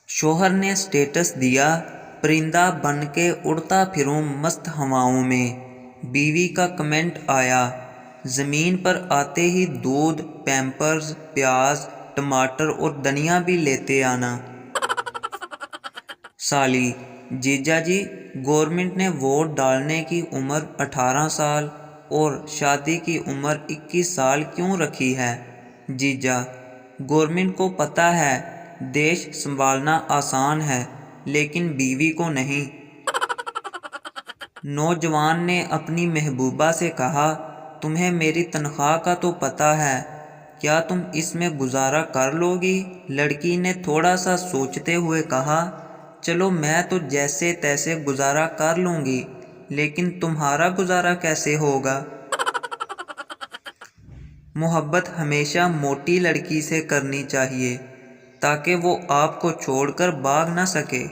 شوہر نے سٹیٹس دیا، پرندہ بن کے اڑتا پھروں مست ہواؤں میں۔ بیوی کا کمنٹ آیا، زمین پر آتے ہی دودھ، پیمپرز، پیاز، ٹماٹر اور دھنیا بھی لیتے آنا۔ سالی: جیجا جی، گورنمنٹ نے ووٹ ڈالنے کی عمر 18 سال اور شادی کی عمر 21 سال کیوں رکھی ہے؟ جیجا: گورنمنٹ کو پتہ ہے دیش سنبھالنا آسان ہے لیکن بیوی کو نہیں۔ نوجوان نے اپنی محبوبہ سے کہا، تمہیں میری تنخواہ کا تو پتہ ہے، کیا تم اس میں گزارا کر لو گی؟ لڑکی نے تھوڑا سا سوچتے ہوئے کہا، چلو میں تو جیسے تیسے گزارا کر لوں گی، لیکن تمہارا گزارا کیسے ہوگا؟ محبت ہمیشہ موٹی لڑکی سے کرنی چاہیے تاکہ وہ آپ کو چھوڑ کر بھاگ نہ سکے۔